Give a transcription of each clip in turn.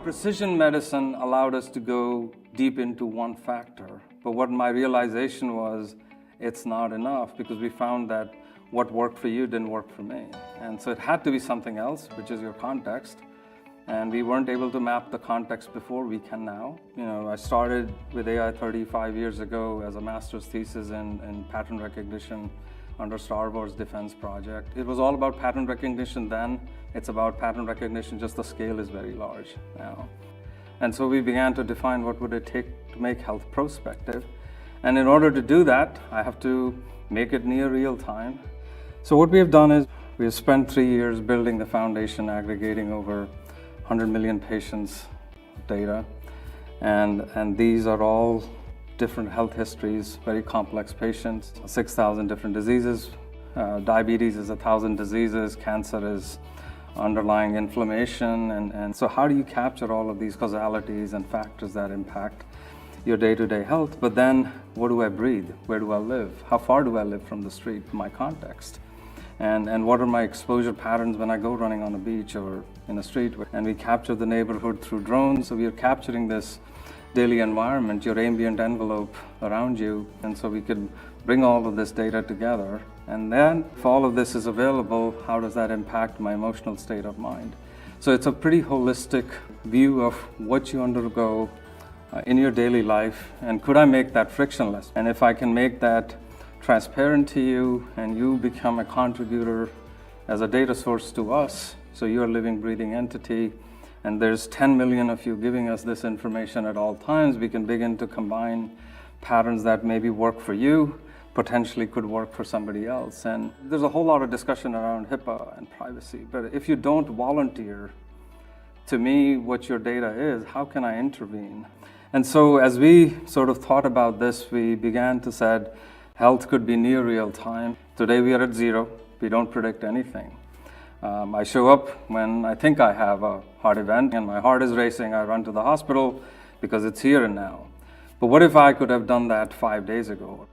Precision medicine allowed us to go deep into one factor, but what my realization was, it's not enough, because we found that what worked for you didn't work for me. And so it had to be something else, which is your context. And we weren't able to map the context before, we can now. I started with AI 35 years ago as a master's thesis in pattern recognition under Star Wars Defense Project. It was all about pattern recognition then. It's about pattern recognition, just the scale is very large now. And so we began to define what would it take to make health prospective. And in order to do that, I have to make it near real time. So what we have done is we have spent 3 years building the foundation, aggregating over 100 million patients' data. And these are all different health histories, very complex patients, 6,000 different diseases. Diabetes is 1,000 diseases, cancer is underlying inflammation. And so how do you capture all of these causalities and factors that impact your day-to-day health? But then, what do I breathe? Where do I live? How far do I live from the street, my context? And what are my exposure patterns when I go running on a beach or in a street? And we capture the neighborhood through drones. So we are capturing this daily environment, your ambient envelope around you. And so we could bring all of this data together. And then if all of this is available, how does that impact my emotional state of mind? So it's a pretty holistic view of what you undergo in your daily life, and could I make that frictionless? And if I can make that transparent to you and you become a contributor as a data source to us, so you're a living, breathing entity, and there's 10 million of you giving us this information at all times, we can begin to combine patterns that maybe work for you, potentially could work for somebody else. And there's a whole lot of discussion around HIPAA and privacy, but if you don't volunteer to me what your data is, how can I intervene? And so as we sort of thought about this, we began to say health could be near real time. Today we are at zero. We don't predict anything. I show up when I think I have a heart event and my heart is racing. I run to the hospital because it's here and now. But what if I could have done that 5 days ago?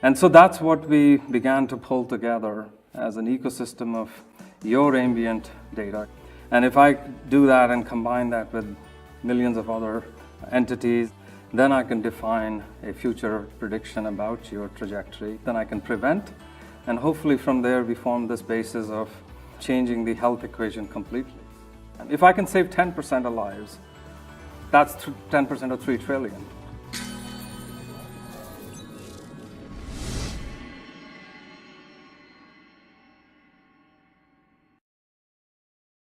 And so that's what we began to pull together as an ecosystem of your ambient data. And if I do that and combine that with millions of other entities, then I can define a future prediction about your trajectory. Then I can prevent, and hopefully from there we form this basis of changing the health equation completely. And if I can save 10% of lives, that's 10% of 3 trillion.